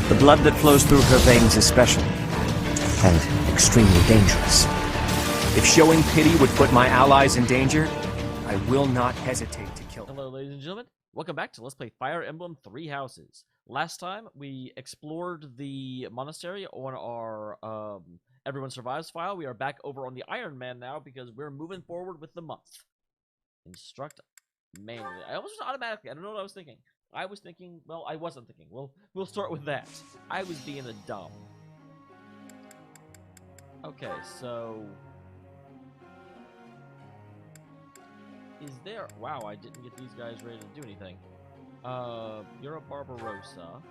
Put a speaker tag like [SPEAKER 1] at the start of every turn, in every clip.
[SPEAKER 1] The blood that flows through her veins is special, and extremely dangerous. If showing pity would put my allies in danger, I will not hesitate to kill them.
[SPEAKER 2] Hello, ladies and gentlemen. Welcome back to Let's Play Fire Emblem Three Houses. Last time, we explored the monastery on our Everyone Survives file. We are back over on the Iron Man now because we're moving forward with the month. Instruct manually. I almost automatically. I don't know what I was thinking. I was thinking, well, I wasn't thinking. We'll start with that. I was being a dumb. Okay, so... Is there... Wow, I didn't get these guys ready to do anything. You're a Barbarossa.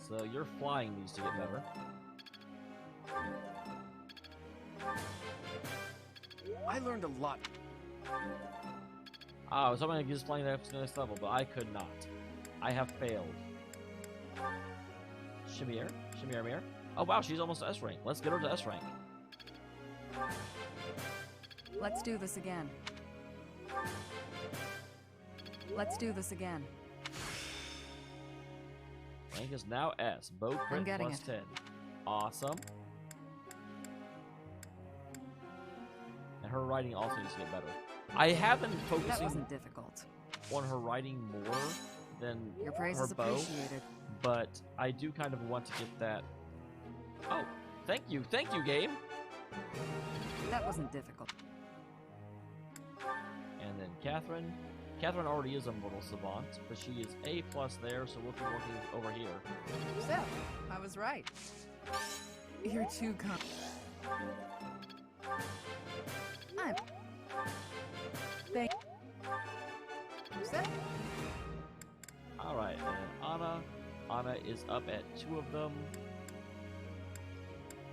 [SPEAKER 2] So your flying needs to get better.
[SPEAKER 1] I learned a lot.
[SPEAKER 2] I was hoping I could just flying that to the next level, but I could not. I have failed. Shamir? Shamir. Oh wow, she's almost S rank. Let's get her to S rank.
[SPEAKER 3] Let's do this again. Let's do this again.
[SPEAKER 2] Rank is now S. Bow crit plus 10. Awesome. And her writing also needs to get better. I have been
[SPEAKER 3] That
[SPEAKER 2] focusing
[SPEAKER 3] wasn't difficult.
[SPEAKER 2] on her writing more than
[SPEAKER 3] Your praise
[SPEAKER 2] her
[SPEAKER 3] is
[SPEAKER 2] bow,
[SPEAKER 3] appreciated.
[SPEAKER 2] but I do kind of want to get that. Oh, thank you, game.
[SPEAKER 3] That wasn't difficult.
[SPEAKER 2] And then Catherine. Catherine already is a mortal savant, but she is A+ there, so we'll be working over here.
[SPEAKER 3] So, I was right. You're too I'm... Thank... So...
[SPEAKER 2] Alright, and Anna. Anna is up at 2 of them.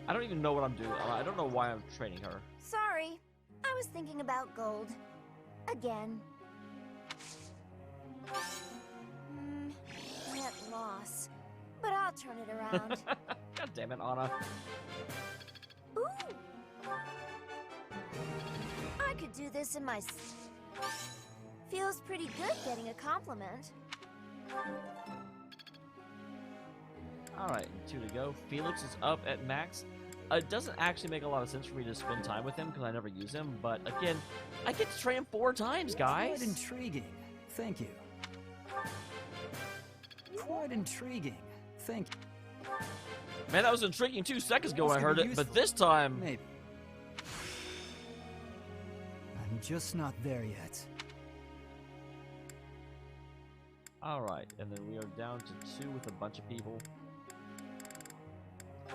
[SPEAKER 2] I don't even know what I'm doing. I don't know why I'm training her.
[SPEAKER 4] Sorry, I was thinking about gold. Again. Net loss. But I'll turn it around.
[SPEAKER 2] God damn it, Anna.
[SPEAKER 4] Ooh! I could do this in my... Feels pretty good getting a compliment.
[SPEAKER 2] Alright, 2 to go. Felix is up at max. It doesn't actually make a lot of sense for me to spend time with him because I never use him, but again, I get to train him 4 times, guys!
[SPEAKER 5] Quite intriguing. Thank you. Quite intriguing. Thank you.
[SPEAKER 2] Man, that was intriguing 2 seconds ago when I heard it, but this time...
[SPEAKER 5] Maybe. I'm just not there yet.
[SPEAKER 2] Alright, and then we are down to 2 with a bunch of people.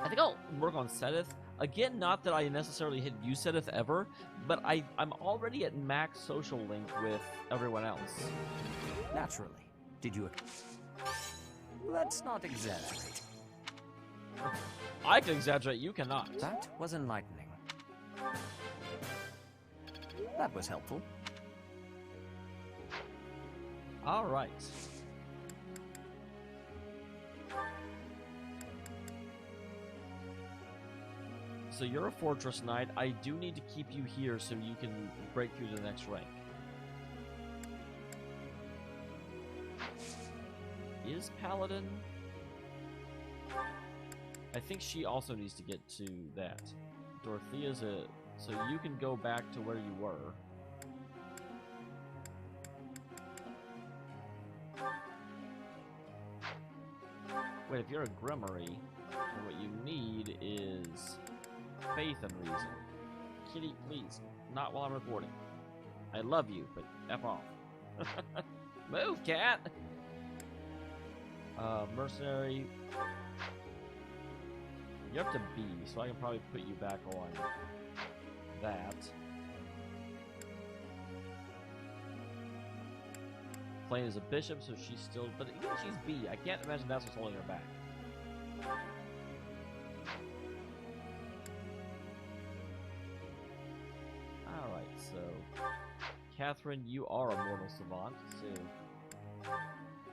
[SPEAKER 2] I think I'll work on Sedith. Again, not that I necessarily hit you Sedith ever, but I'm already at max social link with everyone else.
[SPEAKER 1] Naturally. Did you... Let's not exaggerate.
[SPEAKER 2] I can exaggerate, you cannot.
[SPEAKER 1] That was enlightening. That was helpful.
[SPEAKER 2] Alright. So you're a Fortress Knight. I do need to keep you here so you can break through to the next rank. Is Paladin? I think she also needs to get to that. Dorothea's a... So you can go back to where you were. Wait, if you're a Grimory, then what you need is faith and reason. Kitty, please, not while I'm recording. I love you, but F off. Move, cat! Mercenary. You're up to B, so I can probably put you back on that. Playing as a bishop, so she's still... But even if she's B, I can't imagine that's what's holding her back. Alright, so... Catherine, you are a mortal savant, so...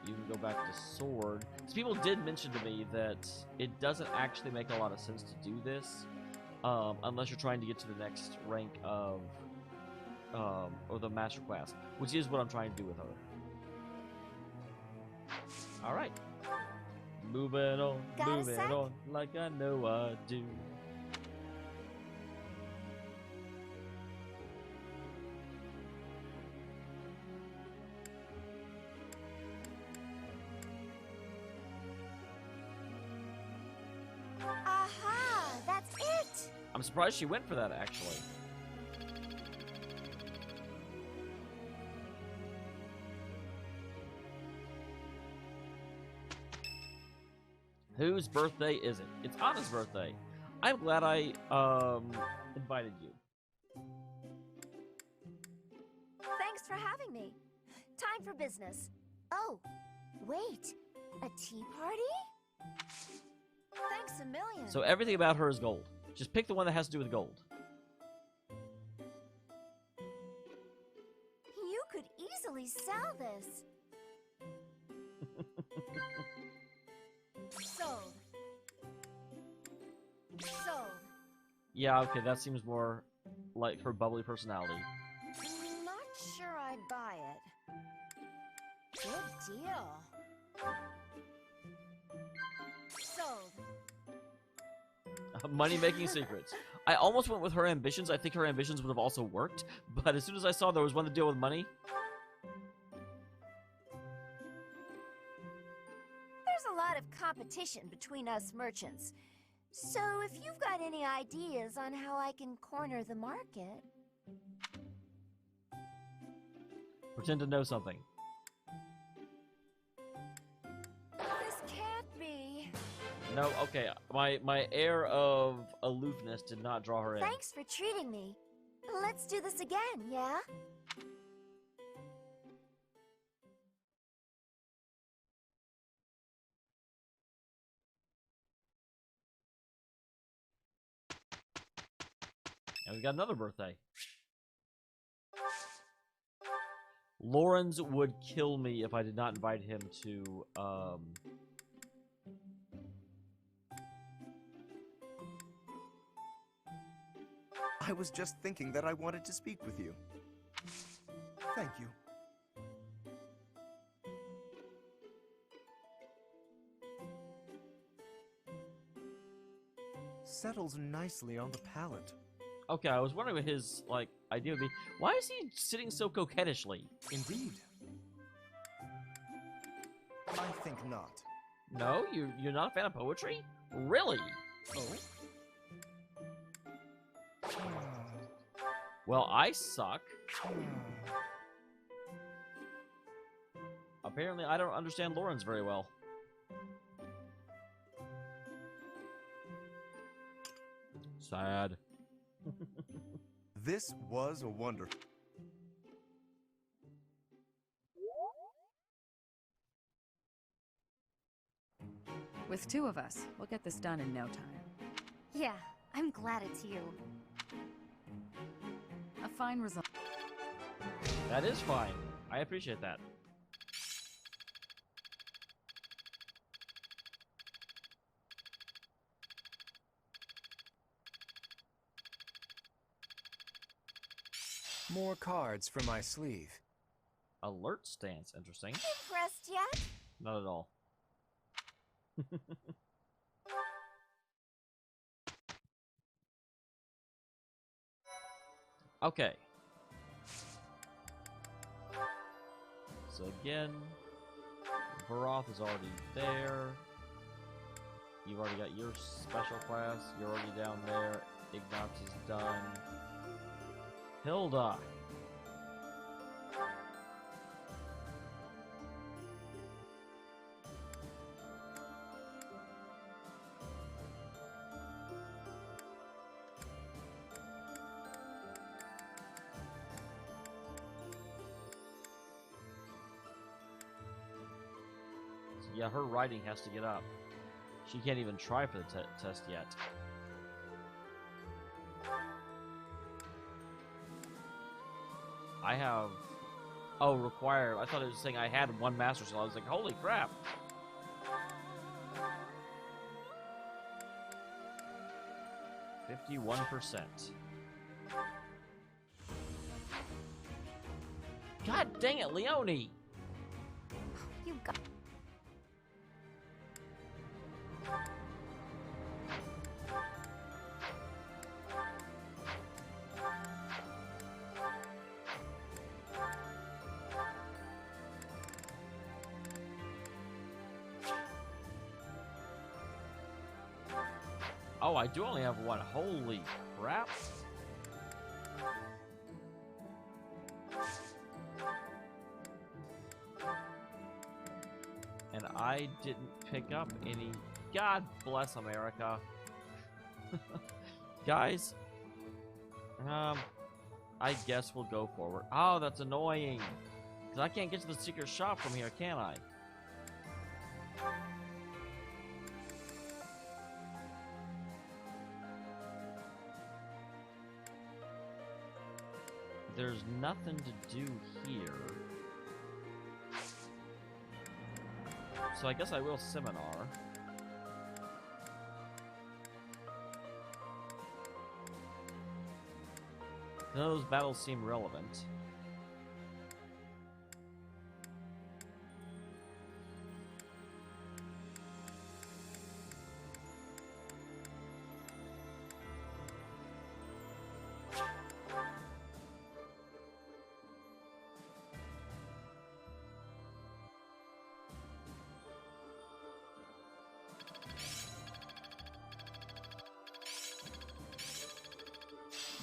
[SPEAKER 2] You can go back to sword. So people did mention to me that it doesn't actually make a lot of sense to do this, unless you're trying to get to the next rank of, or the master class, which is what I'm trying to do with her. All right. Moving on,
[SPEAKER 4] Got a
[SPEAKER 2] moving
[SPEAKER 4] sec?
[SPEAKER 2] on, like I know I do.
[SPEAKER 4] Aha! That's it!
[SPEAKER 2] I'm surprised she went for that, actually. Whose birthday is it? It's Anna's birthday. I'm glad I invited you.
[SPEAKER 4] Thanks for having me. Time for business. Oh, wait. A tea party? Thanks a million.
[SPEAKER 2] So everything about her is gold. Just pick the one that has to do with gold.
[SPEAKER 4] You could easily sell this. Sold. Sold.
[SPEAKER 2] Yeah, okay, that seems more like her bubbly personality.
[SPEAKER 4] Not sure I'd buy it. Good deal. Sold.
[SPEAKER 2] Money-making secrets. I almost went with her ambitions. I think her ambitions would have also worked, but as soon as I saw there was one to deal with money...
[SPEAKER 4] There's a lot of competition between us merchants. So if you've got any ideas on how I can corner the market...
[SPEAKER 2] Pretend to know something.
[SPEAKER 4] This can't be.
[SPEAKER 2] No, okay, my air of aloofness did not draw her in.
[SPEAKER 4] Thanks for treating me. Let's do this again, yeah?
[SPEAKER 2] And we got another birthday. Lawrence would kill me if I did not invite him to,
[SPEAKER 6] I was just thinking that I wanted to speak with you. Thank you. Settles nicely on the palate.
[SPEAKER 2] Okay, I was wondering what his, like, idea would be. Why is he sitting so coquettishly?
[SPEAKER 6] Indeed. I think not.
[SPEAKER 2] No? You're not a fan of poetry? Really?
[SPEAKER 6] Oh?
[SPEAKER 2] Well, I suck. Apparently, I don't understand Lawrence very well. Sad.
[SPEAKER 6] This was a wonder.
[SPEAKER 3] With two of us, we'll get this done in no time.
[SPEAKER 4] Yeah, I'm glad it's you.
[SPEAKER 3] A fine result.
[SPEAKER 2] That is fine. I appreciate that.
[SPEAKER 1] More cards for my sleeve.
[SPEAKER 2] Alert stance. Interesting.
[SPEAKER 4] Impressed yet?
[SPEAKER 2] Not at all. Okay. So again, Varoth is already there. You've already got your special class. You're already down there. Ignatz is done. Hilda. Yeah, her writing has to get up. She can't even try for the test yet. I have... Oh, required. I thought it was saying I had one master skill. I was like, holy crap. %51%. God dang it, Leone!
[SPEAKER 4] You got...
[SPEAKER 2] Oh, I do only have one. Holy crap. And I didn't pick up any. God bless America. Guys, I guess we'll go forward. Oh, that's annoying. Because I can't get to the secret shop from here, can I? There's nothing to do here. So I guess I will seminar. None of those battles seem relevant.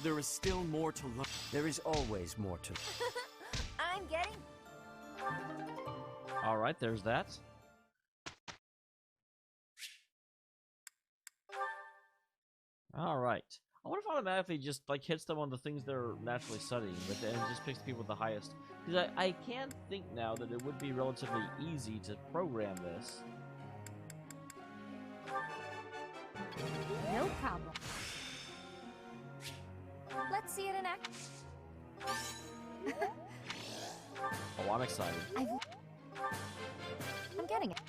[SPEAKER 7] There is still more to learn.
[SPEAKER 1] There is always more to.
[SPEAKER 4] I'm getting.
[SPEAKER 2] Alright, there's that. Alright. I wonder if automatically just like hits them on the things they're naturally studying, but then it just picks people with the highest. Because I can think now that it would be relatively easy to program this.
[SPEAKER 4] No problem. Let's see it in action.
[SPEAKER 2] Oh, I'm excited.
[SPEAKER 4] I'm getting it.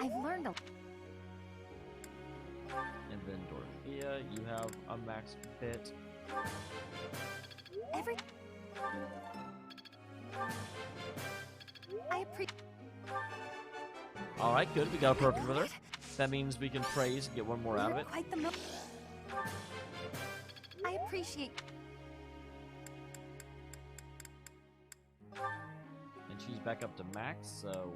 [SPEAKER 4] I've learned a.
[SPEAKER 2] And then Dorothea, you have a max bit.
[SPEAKER 4] Every. I appreciate.
[SPEAKER 2] Alright, good. We got a perfect with her. That means we can praise and get one more out of it.
[SPEAKER 4] Quite the I appreciate.
[SPEAKER 2] And she's back up to max, so.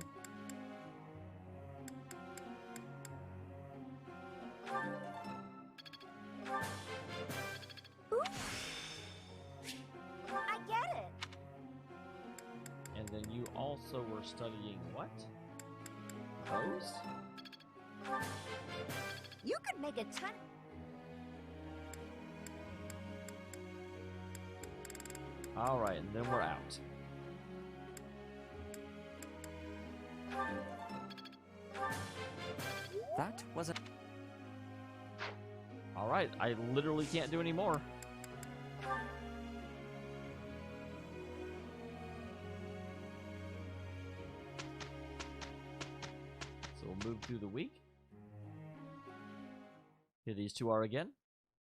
[SPEAKER 4] Ooh. I get it.
[SPEAKER 2] And then you also were studying what? Those?
[SPEAKER 4] You could make a ton.
[SPEAKER 2] Alright, and then we're out.
[SPEAKER 7] That was a.
[SPEAKER 2] Alright, I literally can't do any more. So we'll move through the week. Here these two are again.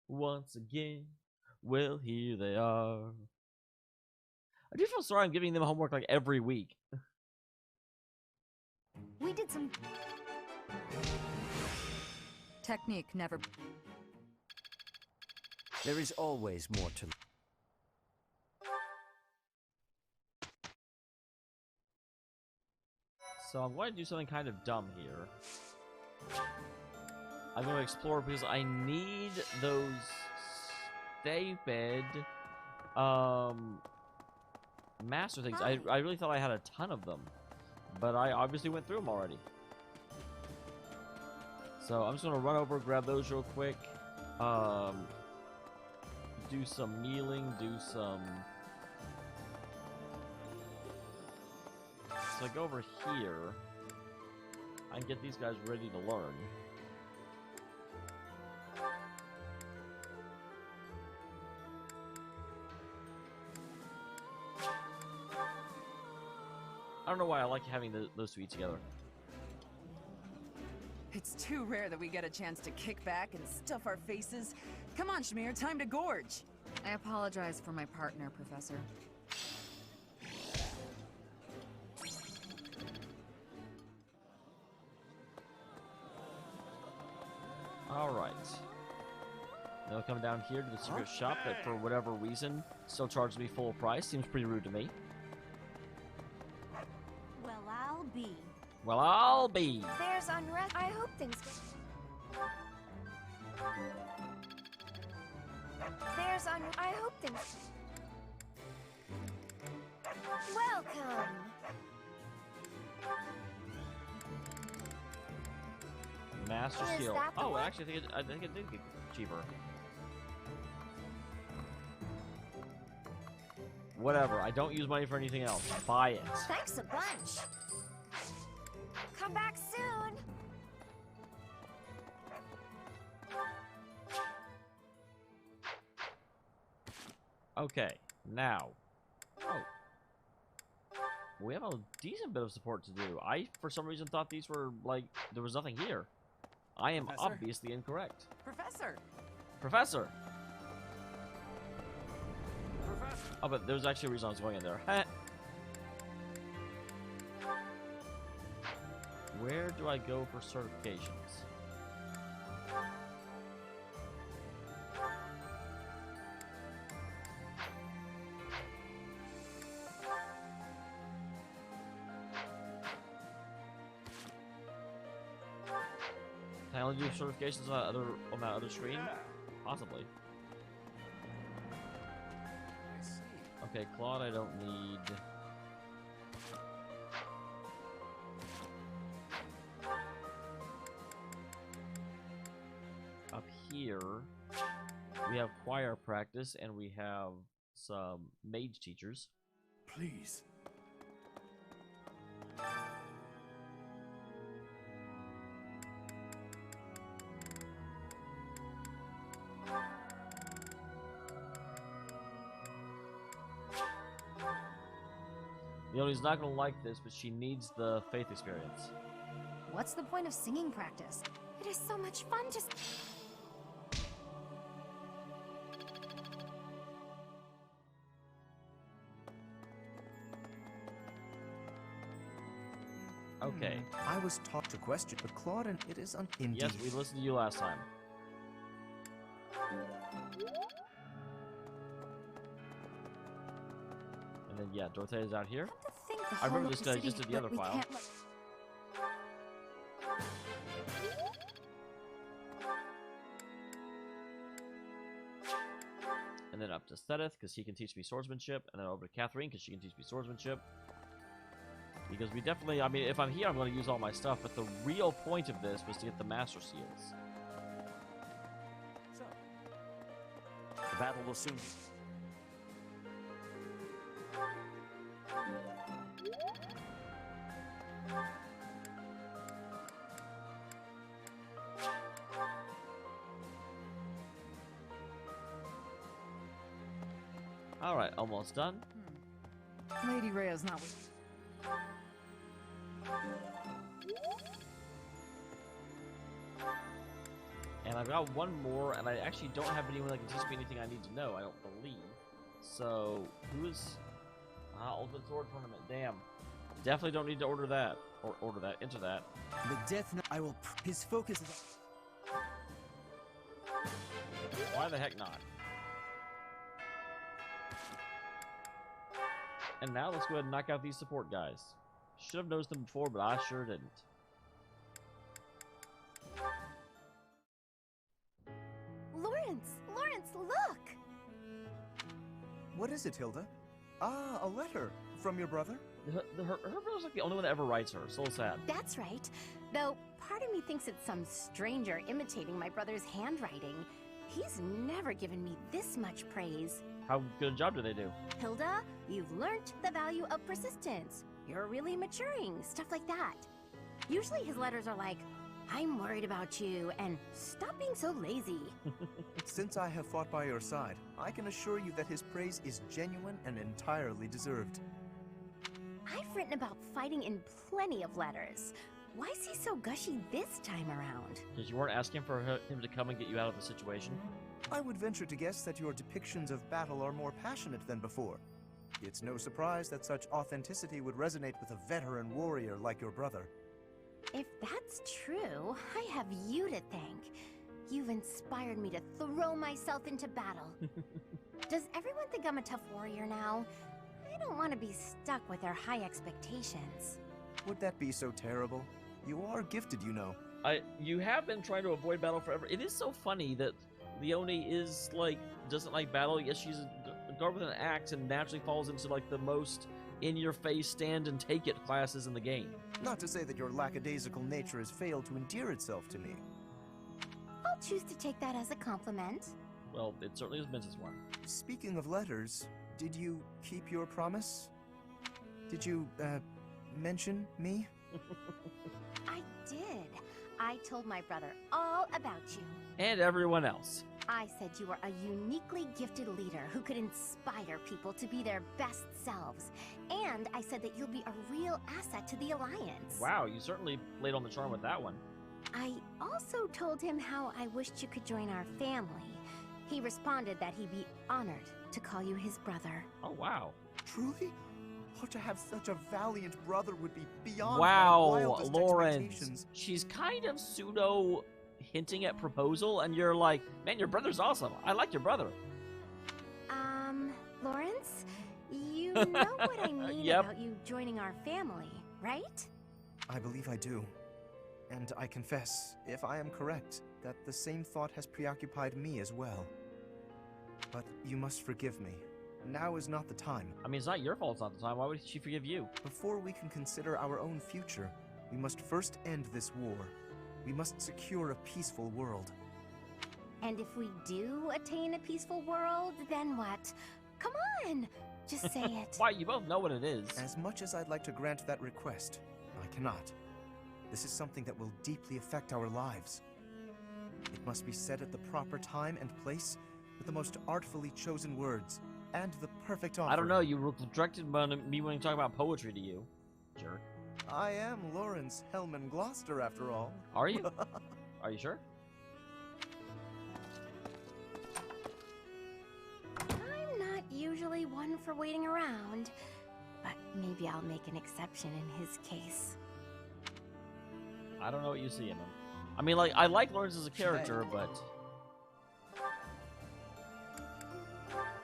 [SPEAKER 2] Once again. Well, here they are. I do feel sorry I'm giving them homework like every week.
[SPEAKER 4] We did some.
[SPEAKER 3] Technique never.
[SPEAKER 1] There is always more to.
[SPEAKER 2] So I'm going to do something kind of dumb here. I'm going to explore because I need those stupid master things. I really thought I had a ton of them, but I obviously went through them already. So I'm just going to run over, grab those real quick, do some kneeling, do some. So I go over here. I can get these guys ready to learn. I don't know why I like having those two eat together.
[SPEAKER 3] It's too rare that we get a chance to kick back and stuff our faces. Come on, Shamir, time to gorge.
[SPEAKER 8] I apologize for my partner, Professor.
[SPEAKER 2] Then we'll come down here to the secret shop that, for whatever reason, still charges me full price. Seems pretty rude to me.
[SPEAKER 4] Well, I'll be.
[SPEAKER 2] Well, I'll be.
[SPEAKER 4] There's unrest. I hope things. I hope things. Welcome.
[SPEAKER 2] Master
[SPEAKER 4] Is
[SPEAKER 2] skill.
[SPEAKER 4] that the
[SPEAKER 2] Oh,
[SPEAKER 4] one?
[SPEAKER 2] actually, I think it did get cheaper. Whatever. I don't use money for anything else. Buy it.
[SPEAKER 4] Thanks a bunch. Come back soon.
[SPEAKER 2] Okay. Now. Oh. We have a decent bit of support to do. I, for some reason, thought these were, like, there was nothing here. I am
[SPEAKER 7] Professor?
[SPEAKER 2] obviously incorrect.
[SPEAKER 7] Professor!
[SPEAKER 2] Professor!
[SPEAKER 7] Professor!
[SPEAKER 2] Oh, but there's actually a reason I was going in there. Where do I go for certifications? Can I only do certifications on that other screen? Possibly.
[SPEAKER 6] I see.
[SPEAKER 2] Okay, Claude, I don't need. Up here, we have choir practice and we have some mage teachers.
[SPEAKER 7] Please.
[SPEAKER 2] Leonie's not gonna like this, but she needs the faith experience.
[SPEAKER 8] What's the point of singing practice?
[SPEAKER 4] It is so much fun to.
[SPEAKER 2] Okay.
[SPEAKER 6] I was taught to question, but Claude, and it is indeed.
[SPEAKER 2] Yes, we listened to you last time. And then, yeah, Dorothea's out here.
[SPEAKER 8] Come to think, the
[SPEAKER 2] I remember
[SPEAKER 8] whole
[SPEAKER 2] this
[SPEAKER 8] of
[SPEAKER 2] guy
[SPEAKER 8] the
[SPEAKER 2] just
[SPEAKER 8] city,
[SPEAKER 2] did the
[SPEAKER 8] but
[SPEAKER 2] other
[SPEAKER 8] we
[SPEAKER 2] file.
[SPEAKER 8] can't let-
[SPEAKER 2] And then up to Sethith, because he can teach me swordsmanship. And then over to Catherine, because she can teach me swordsmanship. Because we definitely, I mean, if I'm here, I'm going to use all my stuff. But the real point of this was to get the Master Seals.
[SPEAKER 7] So, the battle will soon be.
[SPEAKER 2] Alright, almost done.
[SPEAKER 3] Lady Rhea's not with.
[SPEAKER 2] And I've got one more, and I actually don't have anyone that can teach me anything I need to know, I don't believe. So, who's... Ultimate Sword Tournament, damn. Definitely don't need to order that. Or order that, enter that.
[SPEAKER 5] The Death Knight. I will. His focus is.
[SPEAKER 2] Why the heck not? And now let's go ahead and knock out these support guys. Should have noticed them before, but I sure didn't.
[SPEAKER 4] Lawrence, look!
[SPEAKER 6] What is it, Hilda? Ah, a letter from your brother?
[SPEAKER 2] Her brother's like the only one that ever writes her. So sad.
[SPEAKER 9] That's right. Though, part of me thinks it's some stranger imitating my brother's handwriting. He's never given me this much praise.
[SPEAKER 2] How good a job do they do?
[SPEAKER 9] Hilda, you've learnt the value of persistence. You're really maturing, stuff like that. Usually his letters are like, I'm worried about you, and stop being so lazy.
[SPEAKER 6] Since I have fought by your side, I can assure you that his praise is genuine and entirely deserved.
[SPEAKER 9] I've written about fighting in plenty of letters. Why is he so gushy this time around?
[SPEAKER 2] Because you weren't asking for him to come and get you out of the situation?
[SPEAKER 6] I would venture to guess that your depictions of battle are more passionate than before. It's no surprise that such authenticity would resonate with a veteran warrior like your brother.
[SPEAKER 9] If that's true, I have you to thank. you've inspired me to throw myself into battle. Does everyone think I'm a tough warrior now? I don't want to be stuck with their high expectations.
[SPEAKER 6] Would that be so terrible? You are gifted, you know.
[SPEAKER 2] You have been trying to avoid battle forever. It is so funny that Leonie is like doesn't like battle. Yes, she's a guard with an axe and naturally falls into like the most in-your-face stand and take it classes in the game.
[SPEAKER 6] Not to say that your lackadaisical nature has failed to endear itself to me.
[SPEAKER 9] I'll choose to take that as a compliment.
[SPEAKER 2] Well, it certainly is Mrs. one.
[SPEAKER 6] Speaking of letters, did you keep your promise? Did you, mention me?
[SPEAKER 9] I did. I told my brother all about you.
[SPEAKER 2] And everyone else.
[SPEAKER 9] I said you were a uniquely gifted leader who could inspire people to be their best selves. And I said that you'll be a real asset to the Alliance.
[SPEAKER 2] Wow, you certainly played on the charm with that one.
[SPEAKER 9] I also told him how I wished you could join our family. He responded that he'd be honored to call you his brother.
[SPEAKER 2] Oh, wow.
[SPEAKER 6] Truly? Oh, to have such a valiant brother would be beyond my
[SPEAKER 2] Wow,
[SPEAKER 6] wildest
[SPEAKER 2] Lawrence.
[SPEAKER 6] expectations.
[SPEAKER 2] She's kind of pseudo hinting at proposal, and you're like, man, your brother's awesome. I like your brother.
[SPEAKER 9] Lawrence? You know what I mean
[SPEAKER 2] Yep.
[SPEAKER 9] about you joining our family, right?
[SPEAKER 6] I believe I do. And I confess, if I am correct, that the same thought has preoccupied me as well. But you must forgive me. Now is not the time.
[SPEAKER 2] I mean, it's not your fault it's not the time. Why would she forgive you?
[SPEAKER 6] Before we can consider our own future, we must first end this war. We must secure a peaceful world.
[SPEAKER 9] And if we do attain a peaceful world, then what? Come on! Just say it.
[SPEAKER 2] Why, you both know what it is.
[SPEAKER 6] As much as I'd like to grant that request, I cannot. This is something that will deeply affect our lives. It must be said at the proper time and place, with the most artfully chosen words, and the perfect offering.
[SPEAKER 2] I don't know, you directed me when talking about poetry to you. Jerk.
[SPEAKER 6] I am Lawrence Hellman Gloucester, after all.
[SPEAKER 2] Are you? Are you sure?
[SPEAKER 9] I'm not usually one for waiting around, but maybe I'll make an exception in his case.
[SPEAKER 2] I don't know what you see in him. I mean, like, I like Lawrence as a character, but...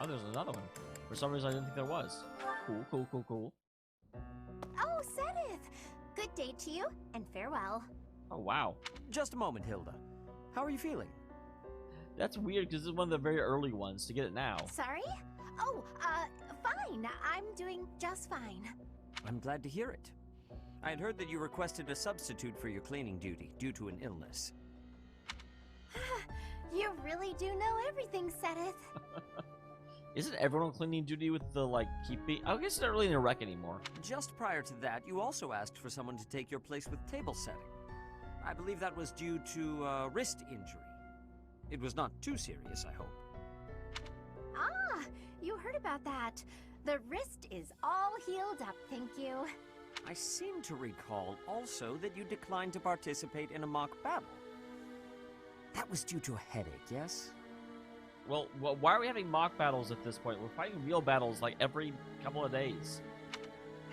[SPEAKER 2] Oh, there's another one. For some reason, I didn't think there was. Cool, cool, cool, cool.
[SPEAKER 9] Oh, Sedith! Good day to you, and farewell.
[SPEAKER 2] Oh, wow.
[SPEAKER 7] Just a moment, Hilda. How are you feeling?
[SPEAKER 2] That's weird, because this is one of the very early ones to get it now.
[SPEAKER 9] Sorry? Oh, fine. I'm doing just fine.
[SPEAKER 7] I'm glad to hear it. I had heard that you requested a substitute for your cleaning duty due to an illness.
[SPEAKER 9] You really do know everything, Sedith.
[SPEAKER 2] Isn't everyone on cleaning duty with the, like, keeping... I guess it's not really in a wreck anymore.
[SPEAKER 7] Just prior to that, you also asked for someone to take your place with table setting. I believe that was due to a wrist injury. It was not too serious, I hope.
[SPEAKER 9] Ah, you heard about that. The wrist is all healed up, thank you.
[SPEAKER 7] I seem to recall also that you declined to participate in a mock battle. That was due to a headache, yes?
[SPEAKER 2] Well, why are we having mock battles at this point? We're fighting real battles, like, every couple of days.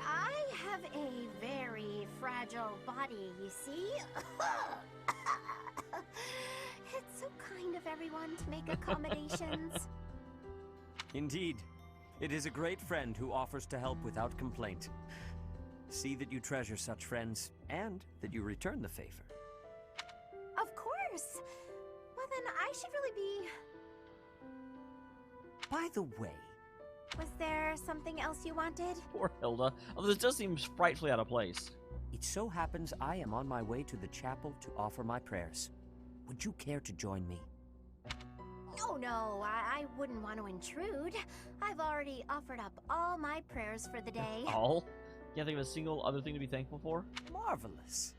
[SPEAKER 9] I have a very fragile body, you see? It's so kind of everyone to make accommodations.
[SPEAKER 7] Indeed. It is a great friend who offers to help without complaint. See that you treasure such friends, and that you return the favor.
[SPEAKER 9] Of course. Well, then I should really be...
[SPEAKER 7] By the way...
[SPEAKER 9] Was there something else you wanted?
[SPEAKER 2] Poor Hilda. Although this does seem frightfully out of place.
[SPEAKER 7] It so happens I am on my way to the chapel to offer my prayers. Would you care to join me?
[SPEAKER 9] Oh no, I wouldn't want to intrude. I've already offered up all my prayers for the day.
[SPEAKER 2] All? Can't think of a single other thing to be thankful for?
[SPEAKER 7] Marvelous.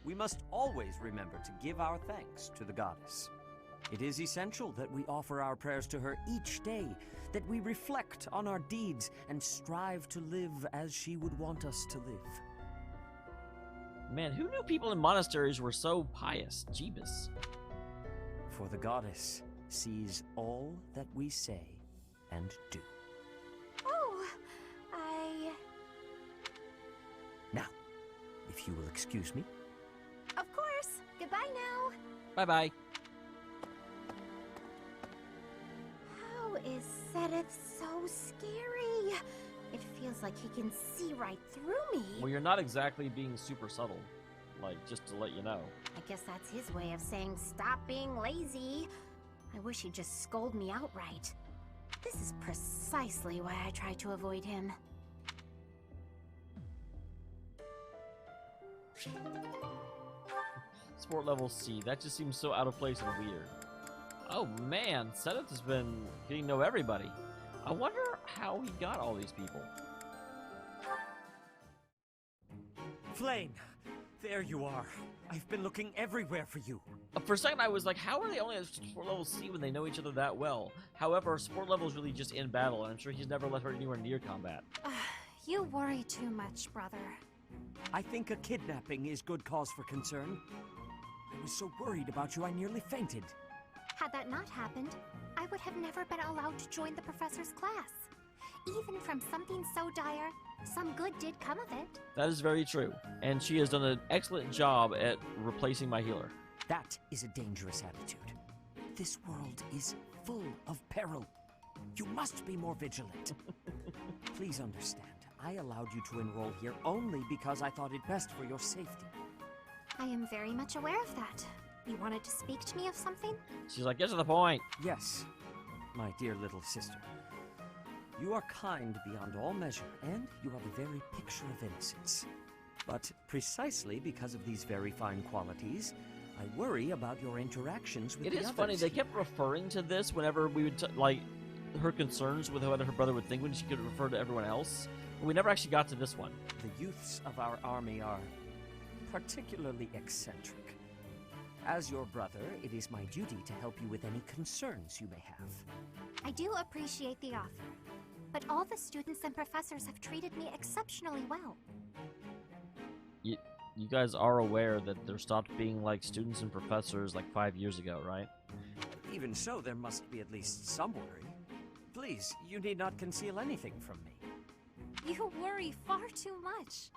[SPEAKER 7] We must always remember to give our thanks to the goddess. It is essential that we offer our prayers to her each day, that we reflect on our deeds and strive to live as she would want us to live.
[SPEAKER 2] Man, who knew people in monasteries were so pious? Jeebus.
[SPEAKER 7] For the goddess sees all that we say and do.
[SPEAKER 9] Oh,
[SPEAKER 7] Now, if you will excuse me.
[SPEAKER 9] Of course. Goodbye now.
[SPEAKER 2] Bye-bye.
[SPEAKER 9] scary. It feels like he can see right through me.
[SPEAKER 2] Well, you're not exactly being super subtle. Like, just to let you know.
[SPEAKER 9] I guess that's his way of saying stop being lazy. I wish he'd just scold me outright. This is precisely why I try to avoid him.
[SPEAKER 2] Sport level C. That just seems so out of place and weird. Oh man, Seth has been getting to know everybody. I wonder how he got all these people.
[SPEAKER 7] Flame! There you are. I've been looking everywhere for you.
[SPEAKER 2] For a second, I was like, how are they only at sport level C when they know each other that well? However, sport level is really just in battle, and I'm sure he's never let her anywhere near combat.
[SPEAKER 8] You worry too much, brother.
[SPEAKER 7] I think a kidnapping is good cause for concern. I was so worried about you, I nearly fainted.
[SPEAKER 8] Had that not happened, I would have never been allowed to join the professor's class. Even from something so dire, some good did come of it.
[SPEAKER 2] That is very true, and she has done an excellent job at replacing my healer.
[SPEAKER 7] That is a dangerous attitude. This world is full of peril. You must be more vigilant. Please understand, I allowed you to enroll here only because I thought it best for your safety.
[SPEAKER 8] I am very much aware of that. You wanted to speak to me of something?
[SPEAKER 2] She's like, get to the point.
[SPEAKER 7] Yes, my dear little sister. You are kind beyond all measure, and you are the very picture of innocence. But precisely because of these very fine qualities, I worry about your interactions with the others.
[SPEAKER 2] It is funny, they kept referring to this whenever we would, like, her concerns with what her brother would think when she could refer to everyone else. But we never actually got to this one.
[SPEAKER 7] The youths of our army are particularly eccentric. As your brother, it is my duty to help you with any concerns you may have.
[SPEAKER 8] I do appreciate the offer, but all the students and professors have treated me exceptionally well.
[SPEAKER 2] You guys are aware that there stopped being, like, students and professors, like, 5 years ago, right?
[SPEAKER 7] Even so, there must be at least some worry. Please, you need not conceal anything from me.
[SPEAKER 8] You worry far too much.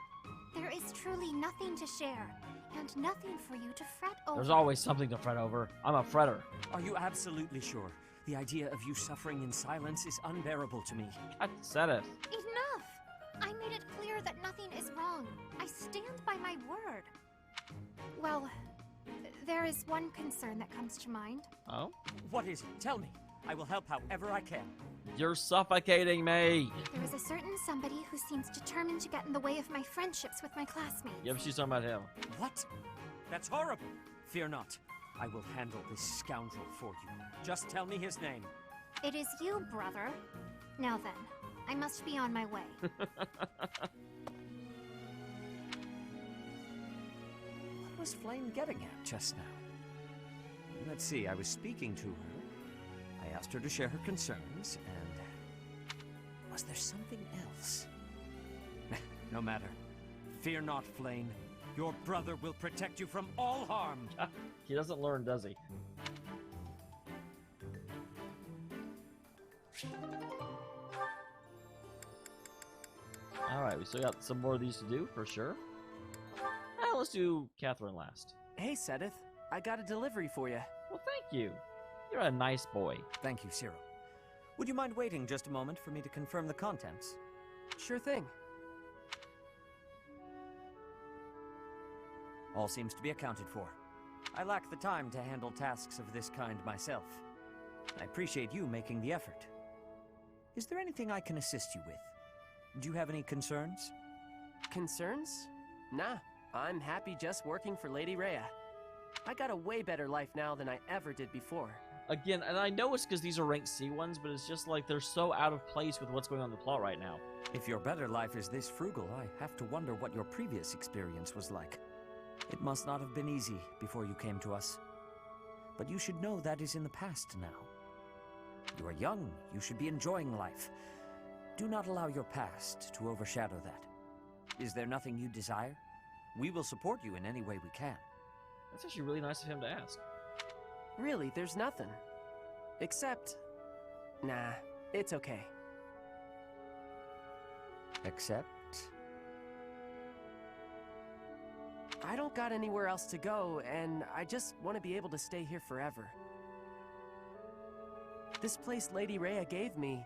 [SPEAKER 8] There is truly nothing to share, and nothing for you to fret over.
[SPEAKER 2] There's always something to fret over. I'm a fretter.
[SPEAKER 7] Are you absolutely sure? The idea of you suffering in silence is unbearable to me.
[SPEAKER 2] I said it.
[SPEAKER 8] Enough! I made it clear that nothing is wrong. I stand by my word. Well, there is one concern that comes to mind.
[SPEAKER 2] Oh?
[SPEAKER 7] What is it? Tell me. I will help however I can.
[SPEAKER 2] You're suffocating me!
[SPEAKER 8] There is a certain somebody who seems determined to get in the way of my friendships with my classmates.
[SPEAKER 2] Yep, she's talking about him.
[SPEAKER 7] What? That's horrible. Fear not. I will handle this scoundrel for you. Just tell me his name.
[SPEAKER 8] It is you, brother. Now then, I must be on my way.
[SPEAKER 7] What was Flame getting at just now? Let's see, I was speaking to her. I asked her to share her concerns, and... was there something else? No matter. Fear not, Flame. Your brother will protect you from all harm.
[SPEAKER 2] He doesn't learn, does he? Alright, we still got some more of these to do, for sure. Let's do Catherine last.
[SPEAKER 10] Hey, Sedith. I got a delivery for you.
[SPEAKER 2] Well, thank you. You're a nice boy.
[SPEAKER 7] Thank you, Cyril. Would you mind waiting just a moment for me to confirm the contents?
[SPEAKER 10] Sure thing.
[SPEAKER 7] All seems to be accounted for. I lack the time to handle tasks of this kind myself. I appreciate you making the effort. Is there anything I can assist you with? Do you have any concerns?
[SPEAKER 10] Concerns? Nah, I'm happy just working for Lady Rhea. I got a way better life now than I ever did before.
[SPEAKER 2] Again, and I know it's because these are ranked C ones, but it's just like they're so out of place with what's going on in the plot right now.
[SPEAKER 7] If your better life is this frugal, I have to wonder what your previous experience was like. It must not have been easy before you came to us. But you should know that is in the past now. You are young, you should be enjoying life. Do not allow your past to overshadow that. Is there nothing you desire? We will support you in any way we can.
[SPEAKER 2] That's actually really nice of him to ask.
[SPEAKER 10] Really, there's nothing. Except... nah, it's okay.
[SPEAKER 7] Except?
[SPEAKER 10] I don't got anywhere else to go, and I just want to be able to stay here forever. This place Lady Rhea gave me,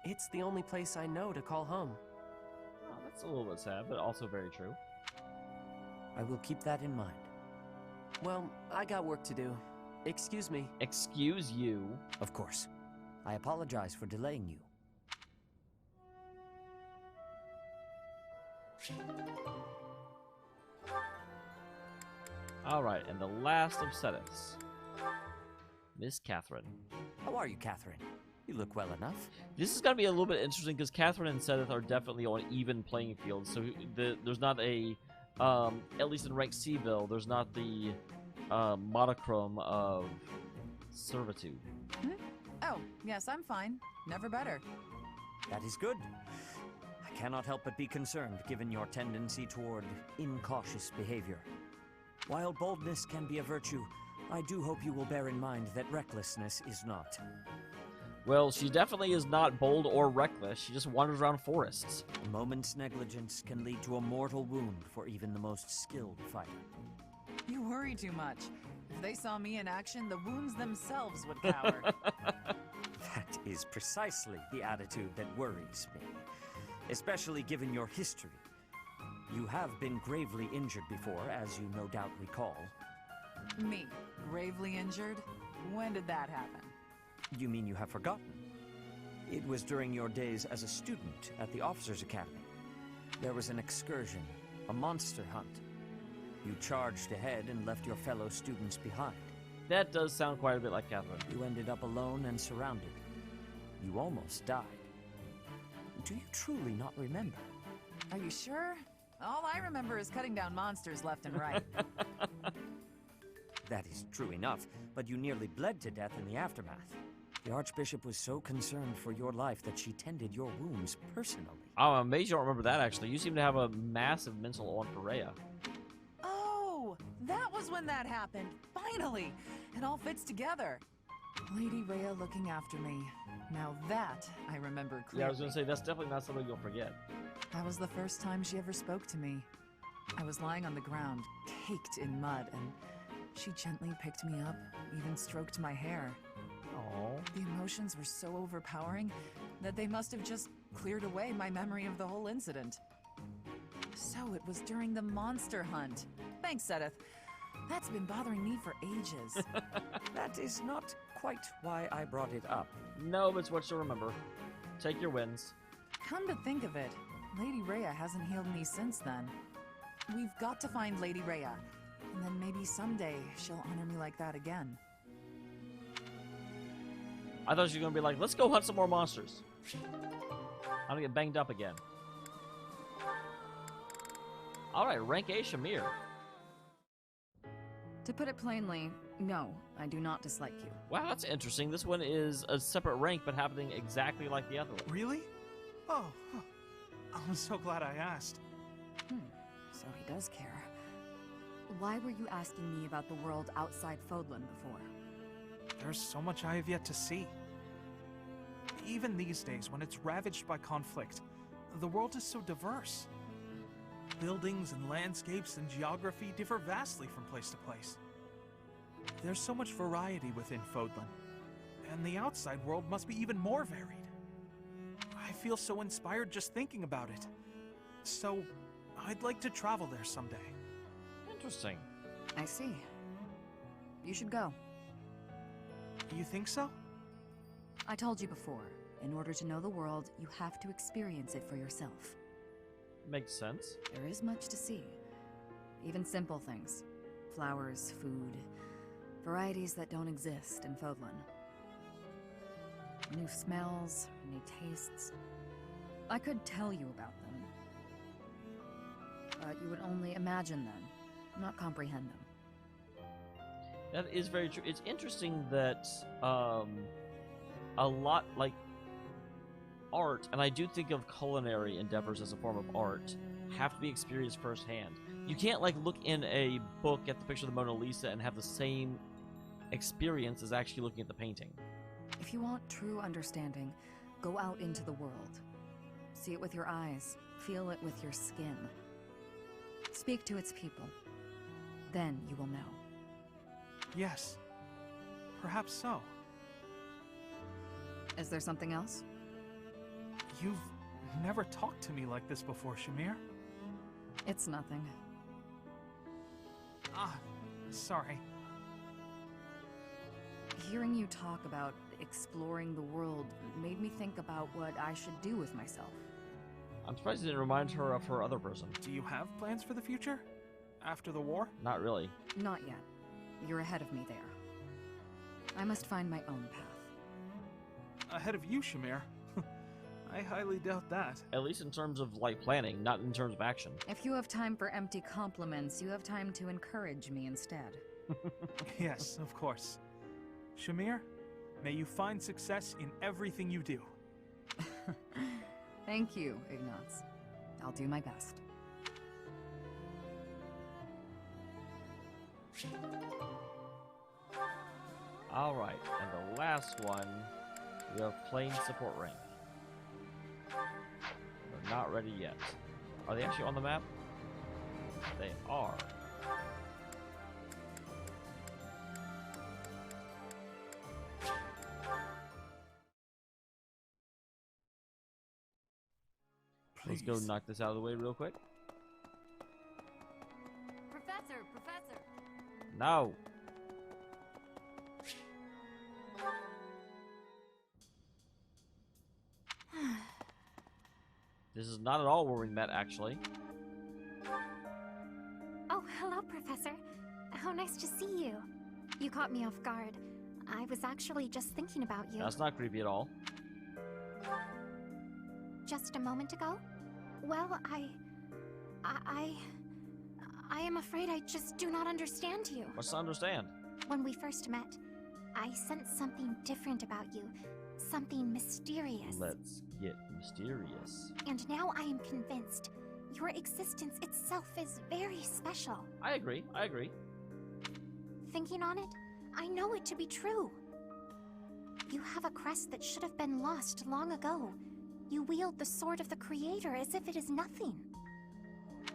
[SPEAKER 10] It's the only place I know to call home.
[SPEAKER 2] Oh, that's a little bit sad, but also very true.
[SPEAKER 7] I will keep that in mind.
[SPEAKER 10] Well, I got work to do. Excuse me.
[SPEAKER 2] Excuse you.
[SPEAKER 7] Of course. I apologize for delaying you.
[SPEAKER 2] Alright, and the last of Sediths. Miss Catherine.
[SPEAKER 7] How are you, Catherine? You look well enough.
[SPEAKER 2] This is going to be a little bit interesting because Catherine and Sedith are definitely on even playing fields. So there's not a, at least in rank Seville, there's not the monochrome of servitude.
[SPEAKER 3] Oh, yes, I'm fine. Never better.
[SPEAKER 7] That is good. I cannot help but be concerned given your tendency toward incautious behavior. While boldness can be a virtue, I do hope you will bear in mind that recklessness is not.
[SPEAKER 2] Well, she definitely is not bold or reckless. She just wanders around forests.
[SPEAKER 7] A moment's negligence can lead to a mortal wound for even the most skilled fighter.
[SPEAKER 3] You worry too much. If they saw me in action, the wounds themselves would cower.
[SPEAKER 7] That is precisely the attitude that worries me, especially given your history. You have been gravely injured before, as you no doubt recall.
[SPEAKER 3] Me? Gravely injured? When did that happen?
[SPEAKER 7] You mean you have forgotten? It was during your days as a student at the Officers' Academy. There was an excursion, a monster hunt. You charged ahead and left your fellow students behind.
[SPEAKER 2] That does sound quite a bit like Catherine.
[SPEAKER 7] You ended up alone and surrounded. You almost died. Do you truly not remember?
[SPEAKER 3] Are you sure? All I remember is cutting down monsters left and right.
[SPEAKER 7] That is true enough, but you nearly bled to death in the aftermath. The Archbishop was so concerned for your life that she tended your wounds personally.
[SPEAKER 2] Oh, I'm amazed you don't remember that, actually. You seem to have a massive mental on for Rhea.
[SPEAKER 3] Oh, that was when that happened. Finally! It all fits together. Lady Rhea looking after me. Now that I remember clearly.
[SPEAKER 2] Yeah, I was going to say, that's definitely not something you'll forget.
[SPEAKER 3] That was the first time she ever spoke to me. I was lying on the ground, caked in mud, and she gently picked me up, even stroked my hair.
[SPEAKER 2] Aww.
[SPEAKER 3] The emotions were so overpowering that they must have just cleared away my memory of the whole incident. So it was during the monster hunt. Thanks, Sedith. That's been bothering me for ages.
[SPEAKER 7] That is not quite why I brought it up.
[SPEAKER 2] No, but it's what you'll remember. Take your wins.
[SPEAKER 3] Come to think of it, Lady Rhea hasn't healed me since then. We've got to find Lady Rhea, and then maybe someday she'll honor me like that again.
[SPEAKER 2] I thought you were going to be like, let's go hunt some more monsters. I'm going to get banged up again. Alright, rank A, Shamir.
[SPEAKER 11] To put it plainly, no, I do not dislike you.
[SPEAKER 2] Wow, that's interesting. This one is a separate rank, but happening exactly like the other one.
[SPEAKER 5] Really? Oh, I'm so glad I asked.
[SPEAKER 11] So he does care. Why were you asking me about the world outside Fodlan before?
[SPEAKER 5] There's so much I have yet to see. Even these days, when it's ravaged by conflict, the world is so diverse. Buildings and landscapes and geography differ vastly from place to place. There's so much variety within Fodlan, and the outside world must be even more varied. I feel so inspired just thinking about it. So, I'd like to travel there someday.
[SPEAKER 2] Interesting.
[SPEAKER 11] I see. You should go.
[SPEAKER 5] You think so?
[SPEAKER 11] I told you before, in order to know the world, you have to experience it for yourself.
[SPEAKER 2] Makes sense.
[SPEAKER 11] There is much to see. Even simple things. Flowers, food, varieties that don't exist in Fodlan. New smells, new tastes. I could tell you about them. But you would only imagine them, not comprehend them.
[SPEAKER 2] That is very true. It's interesting that a lot like art, and I do think of culinary endeavors as a form of art, have to be experienced firsthand. You can't like look in a book at the picture of the Mona Lisa and have the same experience as actually looking at the painting.
[SPEAKER 11] If you want true understanding, go out into the world. See it with your eyes, feel it with your skin. Speak to its people. Then you will know.
[SPEAKER 5] Yes. Perhaps so.
[SPEAKER 11] Is there something else?
[SPEAKER 5] You've never talked to me like this before, Shamir.
[SPEAKER 11] It's nothing.
[SPEAKER 5] Ah, sorry.
[SPEAKER 11] Hearing you talk about exploring the world made me think about what I should do with myself.
[SPEAKER 2] I'm surprised it didn't remind her of her other person.
[SPEAKER 5] Do you have plans for the future? After the war?
[SPEAKER 2] Not really.
[SPEAKER 11] Not yet. You're ahead of me there. I must find my own path.
[SPEAKER 5] Ahead of you, Shamir? I highly doubt that.
[SPEAKER 2] At least in terms of, like, planning, not in terms of action.
[SPEAKER 11] If you have time for empty compliments, you have time to encourage me instead.
[SPEAKER 5] Yes, of course. Shamir, may you find success in everything you do.
[SPEAKER 11] Thank you, Ignaz. I'll do my best.
[SPEAKER 2] Alright, and the last one, we have plain support rank. They're not ready yet. Are they actually on the map? They are. Let's go
[SPEAKER 5] Please.
[SPEAKER 2] knock this out of the way real quick.
[SPEAKER 9] Professor!
[SPEAKER 2] No! This is not at all where we met, actually.
[SPEAKER 8] Oh, hello, Professor. How nice to see you. You caught me off guard. I was actually just thinking about you.
[SPEAKER 2] That's not creepy at all.
[SPEAKER 8] Just a moment ago? Well, I am afraid I just do not understand you.
[SPEAKER 2] What's to understand?
[SPEAKER 8] When we first met, I sensed something different about you. Something mysterious.
[SPEAKER 2] Let's get mysterious.
[SPEAKER 8] And now I am convinced your existence itself is very special.
[SPEAKER 2] I agree.
[SPEAKER 8] Thinking on it, I know it to be true. You have a crest that should have been lost long ago. You wield the sword of the Creator as if it is nothing.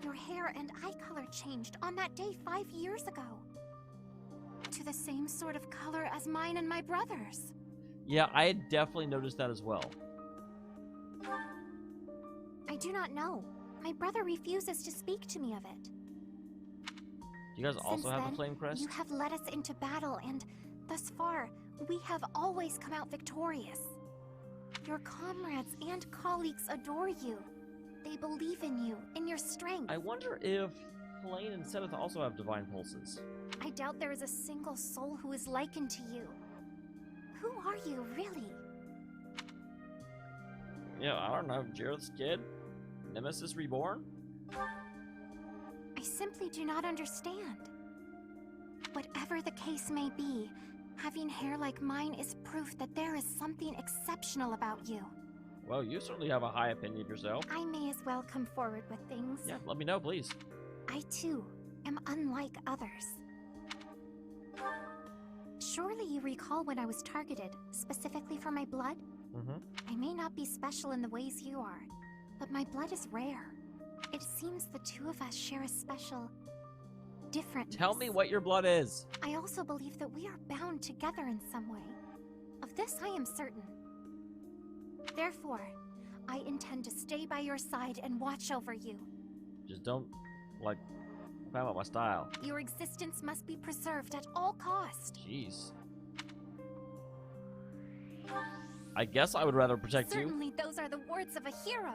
[SPEAKER 8] Your hair and eye color changed on that day 5 years ago. To the same sort of color as mine and my brother's.
[SPEAKER 2] Yeah, I had definitely noticed that as well.
[SPEAKER 8] I do not know. My brother refuses to speak to me of it.
[SPEAKER 2] You guys also
[SPEAKER 8] Since
[SPEAKER 2] have
[SPEAKER 8] then,
[SPEAKER 2] a flame crest?
[SPEAKER 8] You have led us into battle, and thus far, we have always come out victorious. Your comrades and colleagues adore you. They believe in you, in your strength.
[SPEAKER 2] I wonder if Flame and Seth also have divine pulses.
[SPEAKER 8] I doubt there is a single soul who is likened to you. Who are you, really?
[SPEAKER 2] Yeah, I don't know. Jareth's kid? Nemesis Reborn?
[SPEAKER 8] I simply do not understand. Whatever the case may be, having hair like mine is proof that there is something exceptional about you.
[SPEAKER 2] Well, you certainly have a high opinion of yourself.
[SPEAKER 8] I may as well come forward with things.
[SPEAKER 2] Yeah, let me know, please.
[SPEAKER 8] I, too, am unlike others. Surely you recall when I was targeted, specifically for my blood?
[SPEAKER 2] Mm-hmm.
[SPEAKER 8] I may not be special in the ways you are, but my blood is rare. It seems the two of us share a special... differentness.
[SPEAKER 2] Tell me what your blood is.
[SPEAKER 8] I also believe that we are bound together in some way. Of this I am certain. Therefore, I intend to stay by your side and watch over you.
[SPEAKER 2] Just don't, like, find out my style.
[SPEAKER 8] Your existence must be preserved at all cost.
[SPEAKER 2] Jeez. I guess I would rather protect you.
[SPEAKER 8] Certainly those are the words of a hero.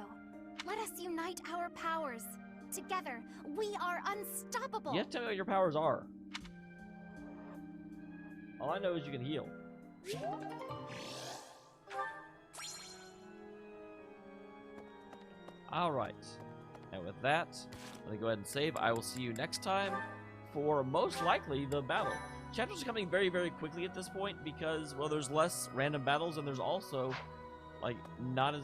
[SPEAKER 8] Let us unite our powers. Together, we are unstoppable.
[SPEAKER 2] You have to tell me what your powers are. All I know is you can heal. Alright. And with that, let me go ahead and save. I will see you next time for most likely the battle. Chapters are coming very, very quickly at this point because, well, there's less random battles and there's also, like, not as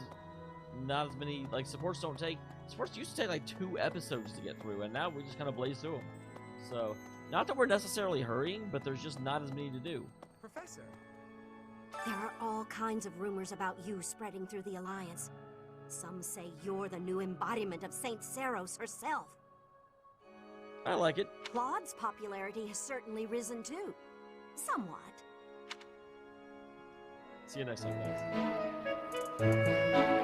[SPEAKER 2] many, like, supports don't take. Supports used to take like 2 episodes to get through, and now we just kind of blaze through them. So, not that we're necessarily hurrying, but there's just not as many to do.
[SPEAKER 6] Professor!
[SPEAKER 9] There are all kinds of rumors about you spreading through the Alliance. Some say you're the new embodiment of Saint Seros herself.
[SPEAKER 2] I like it.
[SPEAKER 9] Claude's popularity has certainly risen too. Somewhat.
[SPEAKER 2] See you next time, guys.